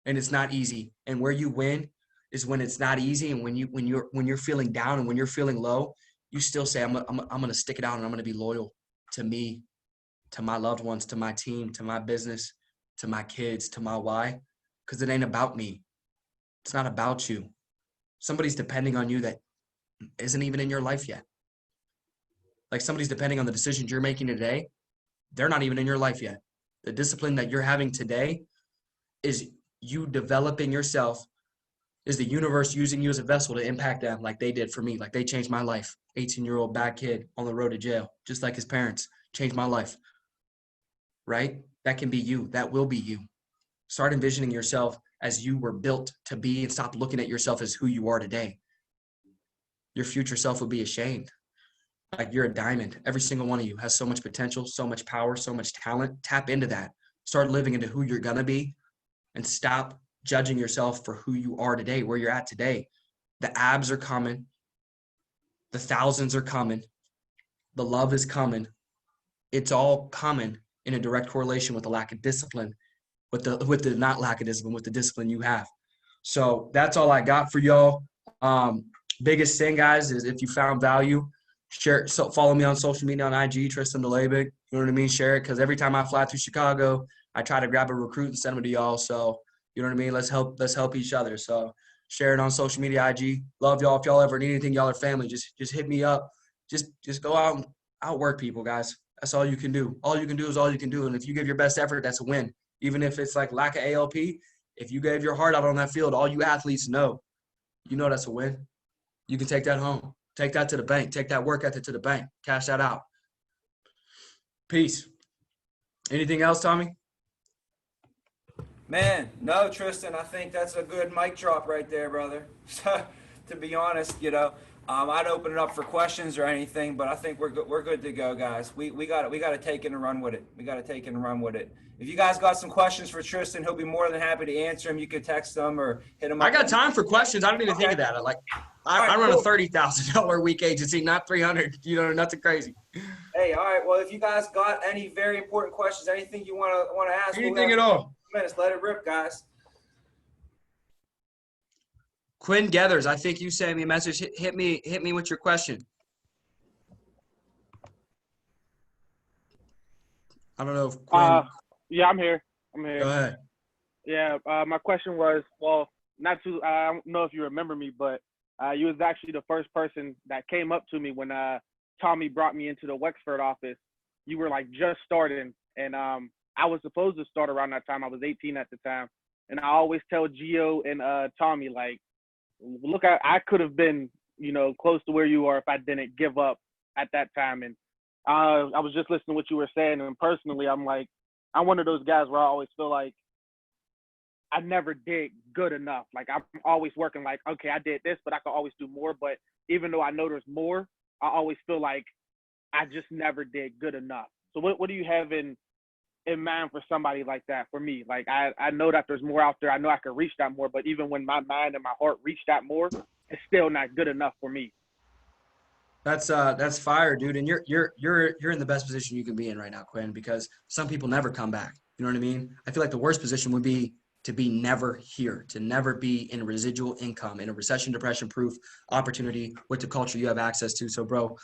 And it's not easy. And where you win is when it's not easy. And when you're feeling down and when you're feeling low, you still say, I'm going to stick it out and I'm going to be loyal to me, to my loved ones, to my team, to my business, to my kids, to my why. Because it ain't about me. It's not about you. Somebody's depending on you that isn't even in your life yet. Somebody's depending on the decisions you're making today. They're not even in your life yet. The discipline that you're having today is you developing yourself, is the universe using you as a vessel to impact them like they did for me, like they changed my life. 18-year-old bad kid on the road to jail, just like his parents, changed my life, right? That can be you. That will be you. Start envisioning yourself as you were built to be and stop looking at yourself as who you are today. Your future self will be ashamed. Like you're a diamond. Every single one of you has so much potential, so much power, so much talent. Tap into that. Start living into who you're going to be and stop judging yourself for who you are today, where you're at today. The abs are coming. The thousands are coming. The love is coming. It's all coming in a direct correlation with the lack of discipline, with the not lack of discipline, with the discipline you have. So that's all I got for y'all. Biggest thing, guys, is if you found value, share. So follow me on social media on IG, Tristan Dlabik. You know what I mean? Share it, because every time I fly through Chicago, I try to grab a recruit and send them to y'all. So you know what I mean? Let's help each other. So share it on social media, IG. Love y'all. If y'all ever need anything, y'all are family. Just hit me up. Just go out and outwork people, guys. That's all you can do. All you can do is all you can do. And if you give your best effort, that's a win. Even if it's like lack of ALP, if you gave your heart out on that field, all you athletes know, you know that's a win. You can take that home. Take that to the bank. Take that work ethic to the bank. Cash that out. Peace. Anything else, Tommy? Man, no, Tristan, I think that's a good mic drop right there, brother. To be honest, I'd open it up for questions or anything, but I think we're good to go, guys. We got to take it and run with it. We got to take it and run with it. If you guys got some questions for Tristan, he'll be more than happy to answer them. You could text them or hit him up. I got time for questions. I don't even think of that. I run a $30,000 a week agency, not 300. Nothing crazy. Hey, all right. Well, if you guys got any very important questions, anything you want to ask, anything at all. Minutes, let it rip, guys. Quinn Gathers, I think you sent me a message. Hit me with your question. I don't know if Quinn. Yeah, I'm here. Go ahead. Yeah, my question was, well, I don't know if you remember me, but you was actually the first person that came up to me when Tommy brought me into the Wexford office. You were like just starting, and I was supposed to start around that time. I was 18 at the time, and I always tell Gio and Tommy, like, look, I could have been, close to where you are if I didn't give up at that time. And I was just listening to what you were saying, and personally, I'm one of those guys where I always feel like I never did good enough. Like, I'm always working like, okay, I did this, but I could always do more. But even though I know there's more, I always feel like I just never did good enough. So what do you have in mind for somebody like that? For me, like, I know that there's more out there. I know I could reach that more, but even when my mind and my heart reach that more, it's still not good enough for me. That's fire, dude. And you're in the best position you can be in right now, Quinn, because some people never come back. You know what I mean? I feel like the worst position would be to be never here, to never be in residual income, in a recession, depression proof opportunity with the culture you have access to. So, bro,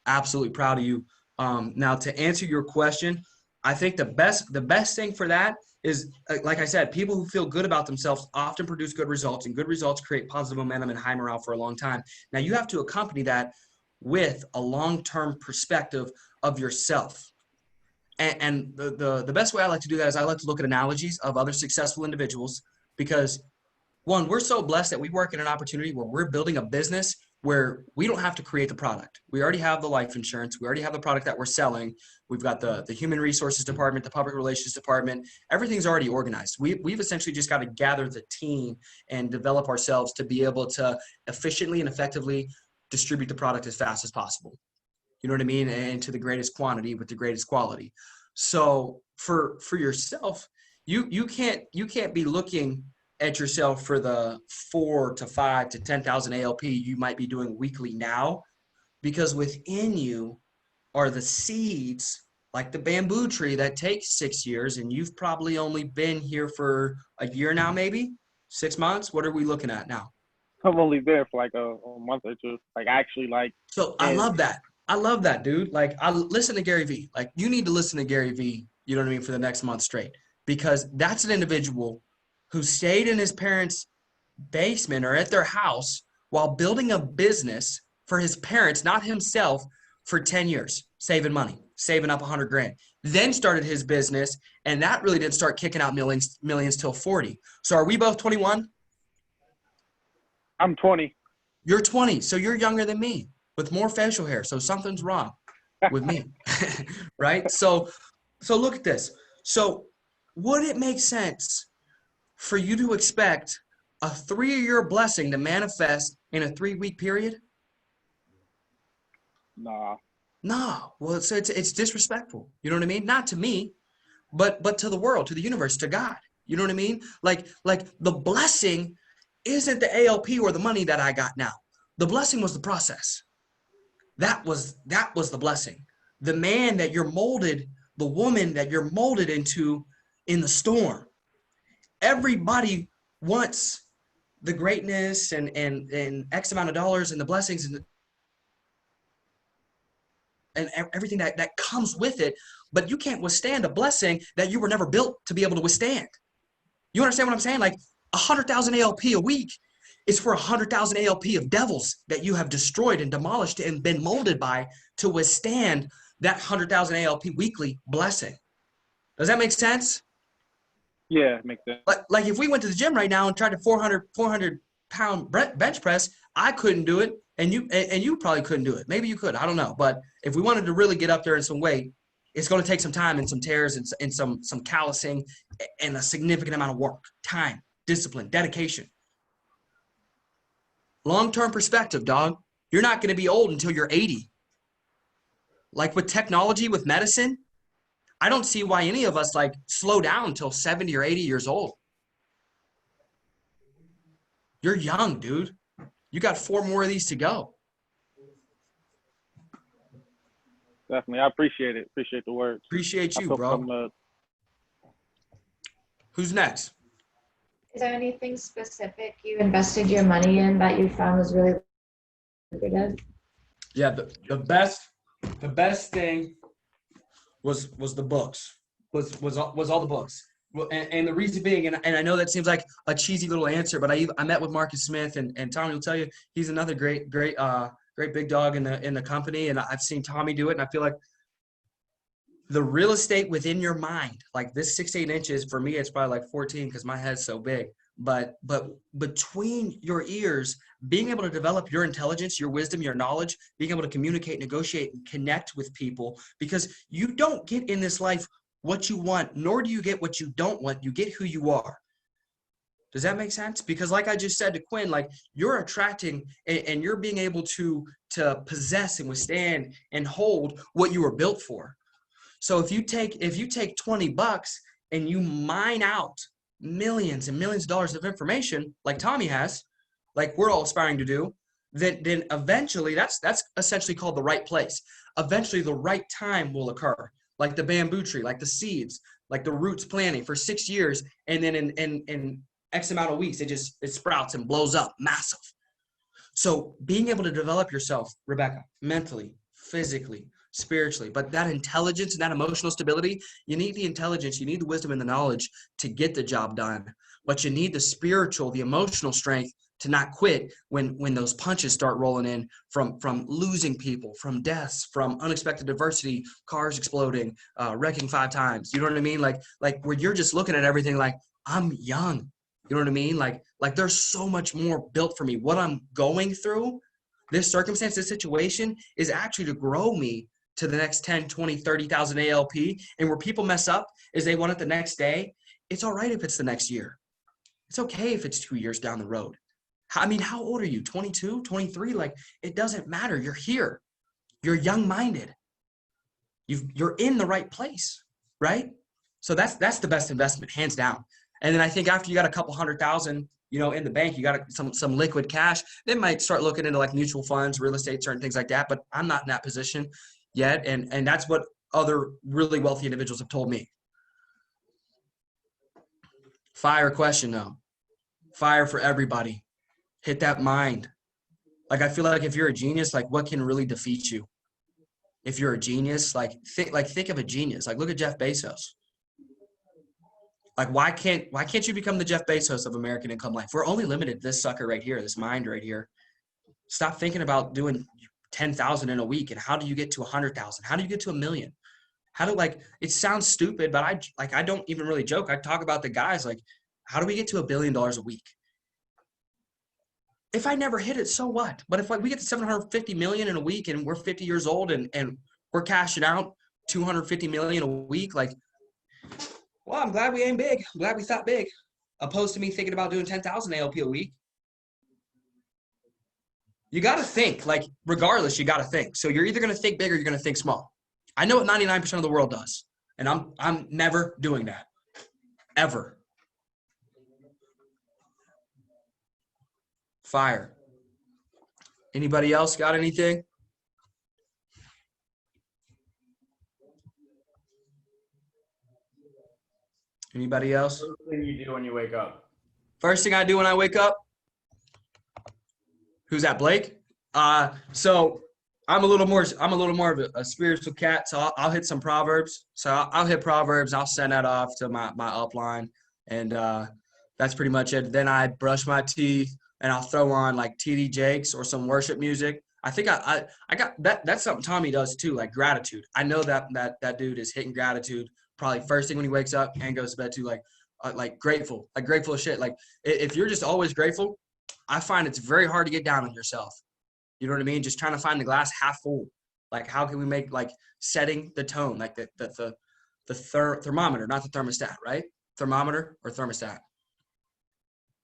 absolutely proud of you. Now, to answer your question, I think the best thing for that is, like I said, people who feel good about themselves often produce good results, and good results create positive momentum and high morale for a long time. Now, you have to accompany that with a long-term perspective of yourself. And the best way I like to do that is I like to look at analogies of other successful individuals, because, one, we're so blessed that we work in an opportunity where we're building a business where we don't have to create the product. We already have the life insurance. We already have the product that we're selling. We've got the human resources department, the public relations department. Everything's already organized. We've essentially just got to gather the team and develop ourselves to be able to efficiently and effectively distribute the product as fast as possible. You know what I mean? And to the greatest quantity with the greatest quality. So for yourself, you can't be looking at yourself for the 4 to 5 to 10,000 ALP you might be doing weekly now, because within you are the seeds, like the bamboo tree, that takes 6 years, and you've probably only been here for a year now, maybe 6 months. What are we looking at now? I've only been there for like a month or two. Like, actually, like. So I love that. I love that, dude. Like, I listen to Gary Vee. Like, you need to listen to Gary Vee, you know what I mean, for the next month straight, because that's an individual who stayed in his parents' basement or at their house while building a business for his parents, not himself, for 10 years, saving money, saving up $100,000. then started his business, and that really didn't start kicking out millions till 40. So are we both 21? I'm 20. You're 20, so you're younger than me with more facial hair. So something's wrong with me, right? So look at this. So would it make sense for you to expect a 3-year blessing to manifest in a 3-week period? Nah. No. Well, it's disrespectful. You know what I mean? Not to me, but to the world, to the universe, to God. You know what I mean? Like the blessing isn't the ALP or the money that I got now. The blessing was the process. That was the blessing. The man that you're molded, the woman that you're molded into in the storm. Everybody wants the greatness and X amount of dollars and the blessings and everything that comes with it, but you can't withstand a blessing that you were never built to be able to withstand. You understand what I'm saying? Like 100,000 ALP a week is for 100,000 ALP of devils that you have destroyed and demolished and been molded by to withstand that 100,000 ALP weekly blessing. Does that make sense? Yeah, it makes sense. Like if we went to the gym right now and tried to 400 pound bench press, I couldn't do it, and you probably couldn't do it. Maybe you could, I don't know. But if we wanted to really get up there in some weight, it's going to take some time and some tears and some callousing and a significant amount of work, time, discipline, dedication. Long-term perspective, dog. You're not going to be old until you're 80. Like with technology, with medicine, I don't see why any of us like slow down until 70 or 80 years old. You're young, dude. You got 4 more of these to go. Definitely. I appreciate it. Appreciate the words. Appreciate you, bro. Who's next? Is there anything specific you invested your money in that you found was really lucrative? Yeah, the best thing was the books. Was all the books. Well, and the reason being, and I know that seems like a cheesy little answer, but I met with Marcus Smith, and Tommy will tell you he's another great big dog in the company, and I've seen Tommy do it, and I feel like the real estate within your mind, like this 6-8 inches, for me, it's probably like 14 because my head's so big. But between your ears, being able to develop your intelligence, your wisdom, your knowledge, being able to communicate, negotiate, and connect with people, because you don't get in this life what you want, nor do you get what you don't want. You get who you are. Does that make sense? Because like I just said to Quinn, like you're attracting and you're being able to possess and withstand and hold what you were built for. So if you take $20 and you mine out millions and millions of dollars of information like Tommy has, like we're all aspiring to do, then eventually that's essentially called the right place. Eventually the right time will occur, like the bamboo tree, like the seeds, like the roots planting for 6 years, and then in X amount of weeks it sprouts and blows up massive. So being able to develop yourself, Rebecca, mentally, physically, spiritually, but that intelligence and that emotional stability, you need the intelligence, you need the wisdom and the knowledge to get the job done, but you need the spiritual, the emotional strength to not quit when those punches start rolling in from losing people, from deaths, from unexpected adversity, cars exploding, wrecking 5 times. You know what I mean? Like where you're just looking at everything like, I'm young. You know what I mean? Like there's so much more built for me. What I'm going through, this circumstance, this situation is actually to grow me to the next 10, 20, 30,000 ALP. And where people mess up is they want it the next day. It's all right if it's the next year. It's okay if it's 2 years down the road. I mean, how old are you? 22, 23? Like, it doesn't matter. You're here. You're young-minded. You're in the right place, right? So that's the best investment, hands down. And then I think after you got a couple 100,000, in the bank, you got some liquid cash, they might start looking into like mutual funds, real estate, certain things like that. But I'm not in that position yet. And that's what other really wealthy individuals have told me. Fire question though. Fire for everybody. Hit that mind. Like, I feel like if you're a genius, like what can really defeat you? If you're a genius, think of a genius. Like, look at Jeff Bezos. Like, why can't you become the Jeff Bezos of American Income Life? We're only limited to this sucker right here, this mind right here. Stop thinking about doing 10,000 in a week. And how do you get to 100,000? How do you get to 1 million? How do like it sounds stupid, but I don't even really joke. I talk about the guys like, how do we get to $1 billion a week? If I never hit it, so what? But if like we get to 750 million in a week and we're 50 years old and we're cashing out 250 million a week, like, well, I'm glad we ain't big. I'm glad we thought big, opposed to me thinking about doing 10,000 ALP a week. You got to think, like, regardless, you got to think. So you're either going to think big or you're going to think small. I know what 99% of the world does, and I'm never doing that, ever. Fire. Anybody else got anything? Anybody else? First thing you do when you wake up. First thing I do when I wake up. Who's that, Blake? So I'm a little more of a spiritual cat. So I'll hit some Proverbs. So I'll hit Proverbs. I'll send that off to my upline, and that's pretty much it. Then I brush my teeth, and I'll throw on like TD Jakes or some worship music. I think I got that. That's something Tommy does too, like gratitude. I know that dude is hitting gratitude probably first thing when he wakes up and goes to bed too, like grateful as shit. Like if you're just always grateful, I find it's very hard to get down on yourself. You know what I mean? Just trying to find the glass half full. Like how can we make like setting the tone, like the thermometer, not the thermostat, right? Thermometer or thermostat?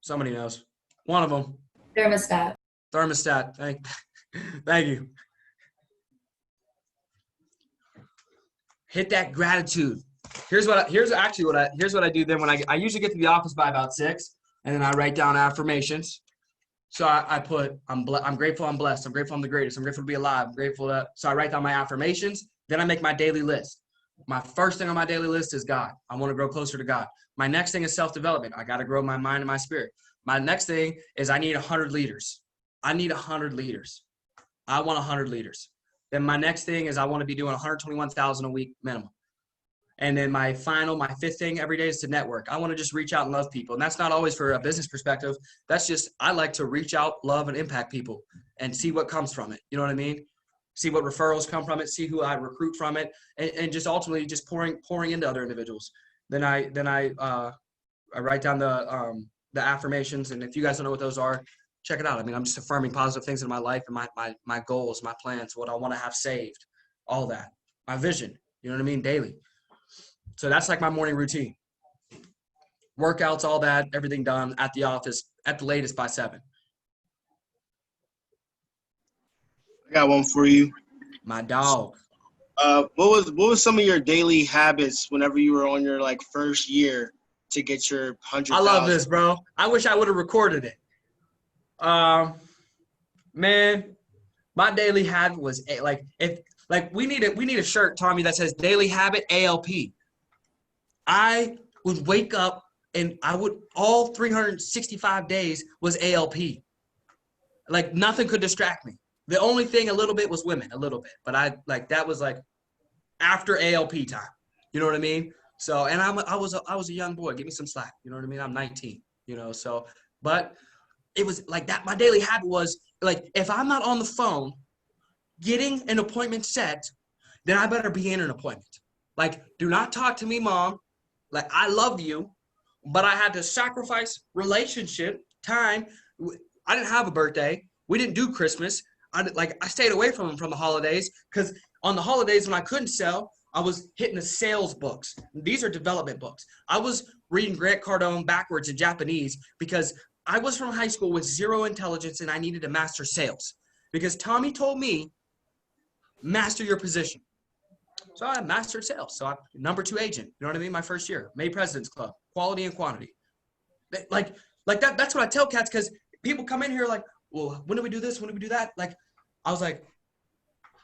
Somebody knows. One of them. Thermostat. Thermostat. Thank you. Hit that gratitude. Here's what I do then when I usually get to the office by about 6, and then I write down affirmations. So I put I'm grateful, I'm blessed, I'm grateful, I'm the greatest, I'm grateful to be alive, I'm grateful that. So I write down my affirmations. Then I make my daily list. My first thing on my daily list is God. I want to grow closer to God. My next thing is self-development. I got to grow my mind and my spirit. My next thing is I need 100 leaders. I need 100 leaders. I want 100 leaders. Then my next thing is I want to be doing 121,000 a week minimum. And then my fifth thing every day is to network. I want to just reach out and love people. And that's not always for a business perspective. That's just, I like to reach out, love, and impact people and see what comes from it. You know what I mean? See what referrals come from it, see who I recruit from it, and just ultimately just pouring into other individuals. Then I write down the affirmations. And if you guys don't know what those are, check it out. I mean, I'm just affirming positive things in my life and my goals, my plans, what I want to have saved, all that, my vision, you know what I mean? Daily. So that's like my morning routine. Workouts, all that, everything done at the office at the latest by 7. I got one for you. My dog. What was some of your daily habits whenever you were on your like first year to get your 100,000? I love this, bro. I wish I would have recorded it. Man, my daily habit was we need a shirt, Tommy, that says daily habit ALP. I would wake up and all 365 days was ALP. Like nothing could distract me. The only thing a little bit was women, a little bit, but that was like after ALP time. You know what I mean? So, and I was a young boy. Give me some slack. You know what I mean? I'm 19. You know, so, but it was like that. My daily habit was like, if I'm not on the phone getting an appointment set, then I better be in an appointment. Like, do not talk to me, Mom. Like, I love you, but I had to sacrifice relationship time. I didn't have a birthday. We didn't do Christmas. I stayed away from the holidays because on the holidays when I couldn't sell, I was hitting the sales books. These are development books. I was reading Grant Cardone backwards in Japanese because I was from high school with zero intelligence and I needed to master sales because Tommy told me, master your position. So I mastered sales. So I'm number 2 agent. You know what I mean? My first year, May President's Club, quality and quantity. Like that. That's what I tell cats because people come in here like, well, when do we do this? When do we do that? Like, I was like,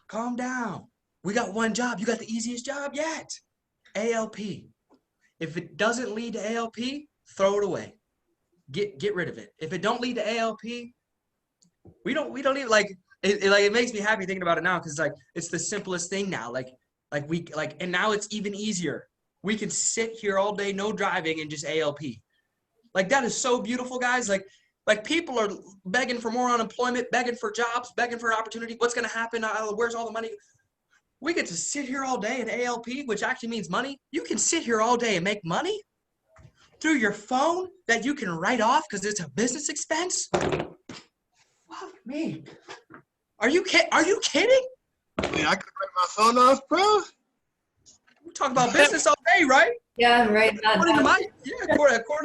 calm down. We got one job. You got the easiest job yet. ALP. If it doesn't lead to ALP, throw it away. Get rid of it. If it don't lead to ALP, we don't even it makes me happy thinking about it now because it's the simplest thing now. And now it's even easier. We can sit here all day, no driving, and just ALP. Like that is so beautiful, guys. Like people are begging for more unemployment, begging for jobs, begging for an opportunity. What's going to happen? Where's all the money? We get to sit here all day in ALP, which actually means money. You can sit here all day and make money through your phone that you can write off because it's a business expense. Fuck me. Are you kidding? Wait, I could write my phone off, bro? We talk about business all day, right? Yeah, I'm right. According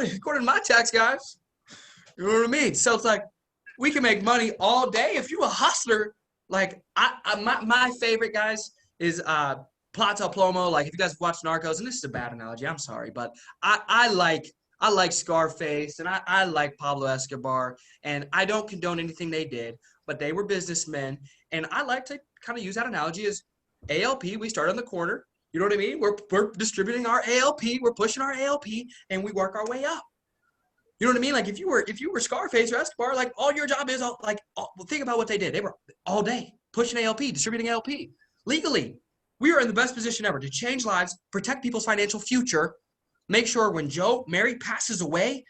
to according to my tax guys. You know what I mean? So it's like we can make money all day if you're a hustler. Like my favorite guys is Plata Plomo. Like if you guys watch Narcos, and this is a bad analogy, I'm sorry, but I like Scarface and I like Pablo Escobar, and I don't condone anything they did, but they were businessmen, and I like to kind of use that analogy as ALP. We start on the corner. You know what I mean? We're distributing our ALP, we're pushing our ALP, and we work our way up. You know what I mean? Like if you were Scarface or Escobar, like all your job is think about what they did. They were all day pushing ALP, distributing ALP legally. We are in the best position ever to change lives, protect people's financial future, make sure when Mary passes away,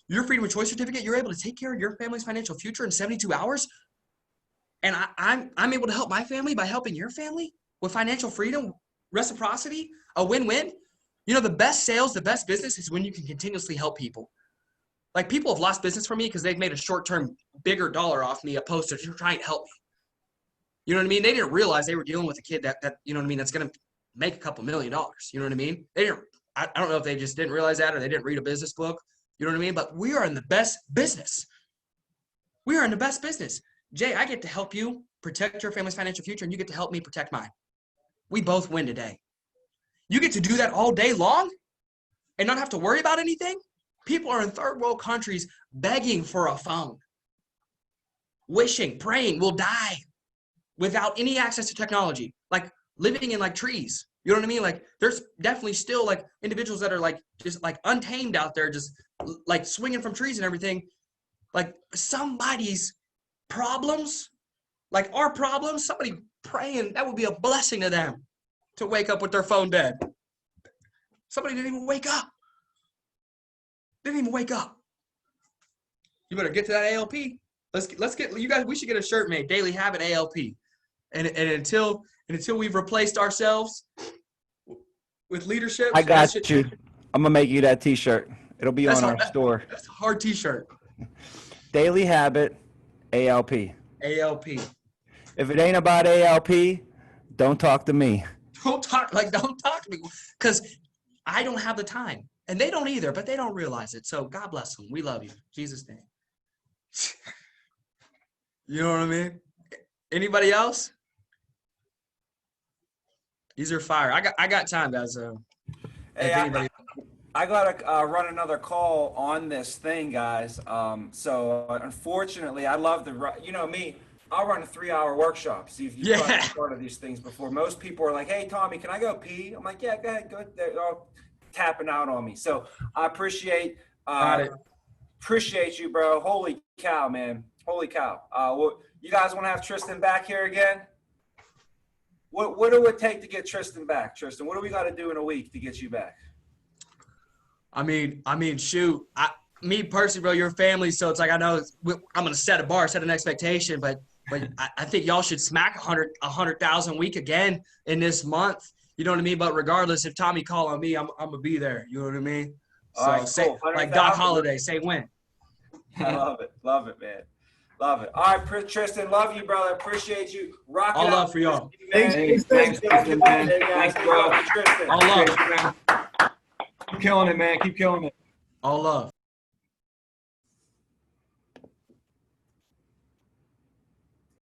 your freedom of choice certificate, you're able to take care of your family's financial future in 72 hours. And I'm able to help my family by helping your family with financial freedom, reciprocity, a win-win. You know, the best sales, the best business is when you can continuously help people. Like people have lost business from me because they've made a short-term bigger dollar off me opposed to trying to help me. You know what I mean? They didn't realize they were dealing with a kid that you know what I mean, that's going to make a couple $1 million. You know what I mean? I don't know if they just didn't realize that or they didn't read a business book. You know what I mean? But we are in the best business. We are in the best business. Jay, I get to help you protect your family's financial future, and you get to help me protect mine. We both win today. You get to do that all day long and not have to worry about anything. People are in third world countries begging for a phone, wishing, praying will die without any access to technology, like living in like trees. You know what I mean? Like there's definitely still like individuals that are like just like untamed out there, just like swinging from trees and everything. Like somebody's problems, like our problems, somebody praying, that would be a blessing to them to wake up with their phone dead. Somebody didn't even wake up. You better get to that ALP. Let's get you guys. We should get a shirt made. Daily Habit ALP. And until we've replaced ourselves with leadership, I got you. I'm gonna make you that T-shirt. It'll be on our store. That's a hard T-shirt. Daily Habit ALP. ALP. If it ain't about ALP, don't talk to me. Don't talk to me, because I don't have the time. And they don't either, but they don't realize it. So God bless them. We love you. In Jesus' name. You know what I mean? Anybody else? These are fire. I got time, guys. Hey, I gotta run another call on this thing, guys. So unfortunately, I love you know me. I'll run a 3-hour workshop. See if you've probably part of these things before. Most people are like, "Hey, Tommy, can I go pee?" I'm like, "Yeah, go ahead. Go." They're all tapping out on me. So I appreciate you, bro. Holy cow, man. Holy cow. You guys want to have Tristan back here again? What do it take to get Tristan back, Tristan? What do we got to do in a week to get you back? I mean, shoot. Me personally, bro, your family. So it's like I know I'm gonna set a bar, set an expectation, but I think y'all should smack 100,000 a week again in this month. You know what I mean? But regardless, if Tommy call on me, I'm gonna be there. You know what I mean? So all right, say cool. like Doc Holliday, say when. I love it, man. Love it. All right, Tristan, love you, brother. Appreciate you. Rock it All out. love for y'all. Thanks, man. Thanks, bro. All love. Keep killing it, man. Keep killing it. All love.